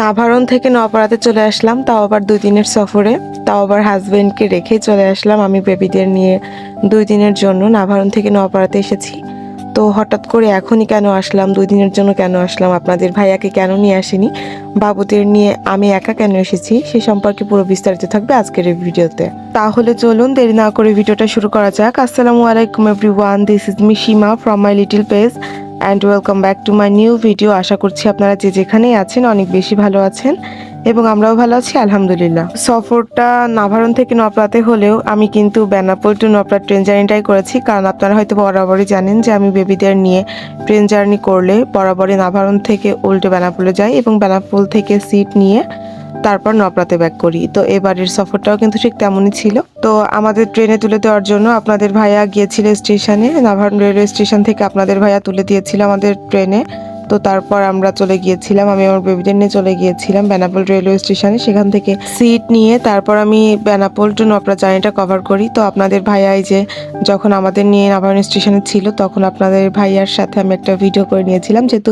নাভারণ থেকে নওপাড়াতে চলে আসলাম, তাও আবার 2 দিনের সফরে। তাও আবার হাজবেন্ডকে রেখেই চলে আসলাম আমি বেবিদের নিয়ে 2 দিনের জন্য। নাভারণ থেকে নওপাড়াতে এসেছি। তো হঠাৎ করে এখনই কেন আসলাম, 2 দিনের জন্য কেন আসলাম, আপনাদের ভাইয়াকে কেন নিয়ে আসিনি, বাবুদের নিয়ে আমি একা কেন এসেছি, সে সম্পর্কে পুরো বিস্তারিত থাকবে আজকের এই ভিডিওতে। তাহলে চলুন দেরি না করে ভিডিওটা শুরু করা যাক। আসসালামু আলাইকুম everyone, this is me Seema from my little page and welcome back to my new video. আশা করছি আপনারা যে যেখানেই আছেন অনেক বেশি ভালো আছেন এবং আমরাও ভালো আছি আলহামদুলিল্লাহ। সফরটা নাভারণ থেকে নওপাড়াতে হলেও আমি কিন্তু বেনাপোল টু নওপাড়া ট্রেন জার্নিটাই করেছি, কারণ আপনারা হয়তো বরাবরই জানেন যে আমি বেবিদের নিয়ে ট্রেন জার্নি করলে বরাবরই নাভারণ থেকে উল্টে বেনাপোলে যাই এবং বেনাপোল থেকে সিট নিয়ে তারপর নওপাড়াতে ব্যাক করি। তো এবারের সফরটাও কিন্তু ঠিক তেমনই ছিল। তো আমাদের ট্রেনে তুলে দেওয়ার জন্য আপনাদের ভাইয়া গিয়েছিল স্টেশনে, নাভারণ রেলওয়ে স্টেশন থেকে আপনাদের ভাইয়া তুলে দিয়েছিল আমাদের ট্রেনে। তো তারপর আমরা চলে গিয়েছিলাম, আমি আমার বেবিদের নিয়ে চলে গিয়েছিলাম বেনাপোল রেলওয়ে স্টেশনে। সেখান থেকে সিট নিয়ে তারপর আমি বেনাপোল টু নওপাড়া জার্নিটা কভার করি। তো আপনাদের ভাইয়া এই যে যখন আমাদের নিয়ে নাভারণ স্টেশনে ছিল তখন আপনাদের ভাইয়ার সাথে আমি একটা ভিডিও করে নিয়েছিলাম, যেহেতু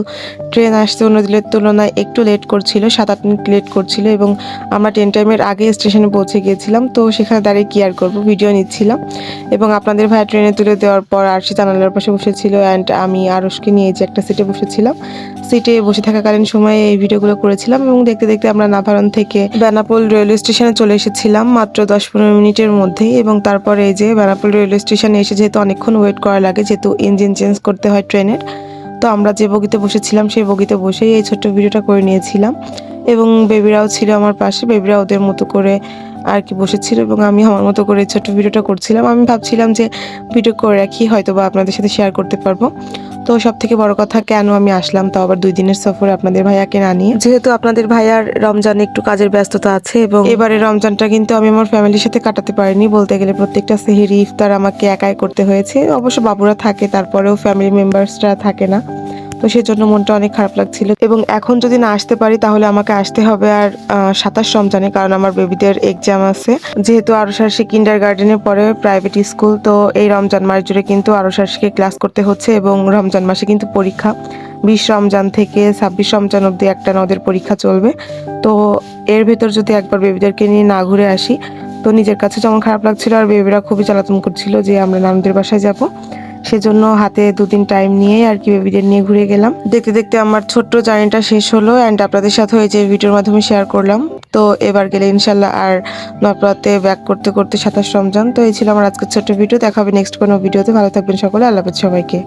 ট্রেন আসতে অন্য দিনের তুলনায় একটু লেট করছিল, 7-8 মিনিট লেট করছিল এবং আমরা 10 টাইমের আগে স্টেশনে পৌঁছে গিয়েছিলাম। তো সেখানে দাঁড়িয়ে কি আর করবো, ভিডিও নিচ্ছিলাম। এবং আপনাদের ভাইয়া ট্রেনে তুলে দেওয়ার পর আরশি জানালার পাশে বসেছিল অ্যান্ড আমি আরশকে নিয়ে যে একটা সিটে বসেছিলাম, সিটে বসে থাকাকালীন সময়ে এই ভিডিওগুলো করেছিলাম। এবং দেখতে দেখতে আমরা নাভারণ থেকে বেনাপোল রেলওয়ে স্টেশনে চলে এসেছিলাম মাত্র 10-15 মিনিটের মধ্যেই। এবং তারপরে এই যে বেনাপোল রেলওয়ে স্টেশনে এসে যেহেতু অনেকক্ষণ ওয়েট করা লাগে, যেহেতু ইঞ্জিন চেঞ্জ করতে হয় ট্রেনের, তো আমরা যে বগিতে বসেছিলাম সেই বগিতে বসেই এই ছোট্ট ভিডিওটা করে নিয়েছিলাম। এবং বেবিরাও ছিল আমার পাশে, বেবিরা ওদের মতো করে আর কি বসেছিল এবং আমি আমার মতো করে ছোট্ট ভিডিওটা করছিলাম। আমি ভাবছিলাম যে ভিডিও করে রাখি, হয়তো বা আপনাদের সাথে শেয়ার করতে পারবো। তো সব থেকে বড় কথা, কেন আমি আসলাম তাও আবার 2 দিনের সফরে আপনাদের ভাইয়াকে না নিয়ে, যেহেতু আপনাদের ভাইয়ার রমজানে একটু কাজের ব্যস্ততা আছে এবং এবারে রমজানটা কিন্তু আমি আমার ফ্যামিলির সাথে কাটাতে পারিনি। বলতে গেলে প্রত্যেকটা সেহরি ইফতার আমাকে একাই করতে হয়েছে। অবশ্য বাবুরা থাকে, তারপরেও ফ্যামিলি মেম্বার্সরা থাকে না, তো সেজন্য মনটা অনেক খারাপ লাগছিল। এবং এখন যদি না আসতে পারি তাহলে আমাকে আসতে হবে আর 27 রমজানে, কারণ আমার বেবিদের এক্সাম আছে। যেহেতু আরশার্সি কিন্ডার গার্ডেনে পড়ে প্রাইভেট স্কুল, তো এই রমজান মাস জুড়ে কিন্তু আরশার্সিকে ক্লাস করতে হচ্ছে এবং রমজান মাসে কিন্তু পরীক্ষা 20 রমজান থেকে 26 রমজান অব্দি একটা নদের পরীক্ষা চলবে। তো এর ভেতর যদি একবার বেবিদেরকে নিয়ে না ঘুরে আসি তো নিজের কাছে যেমন খারাপ লাগছিল আর বেবিরা খুবই জ্বালাতন করছিল যে আমরা নানুদের বাসায় যাব। সেজন্য হাতে 2 দিন টাইম নিয়ে আর কি বেবিদের নিয়ে ঘুরে গেলাম। দেখতে দেখতে আমার ছোট্ট জার্নিটা শেষ হলো অ্যান্ড আপনাদের সাথে এই যে ভিডিওর মাধ্যমে শেয়ার করলাম। তো এবার গেলে ইনশাল্লাহ আর নওপাড়াতে ব্যাক করতে করতে 27 রমজান। তো এই ছিল আমার আজকের ছোট্ট ভিডিও। দেখা হবে নেক্সট কোনো ভিডিওতে। ভালো থাকবেন সকলে, আল্লাহ হাফেজ সবাইকে।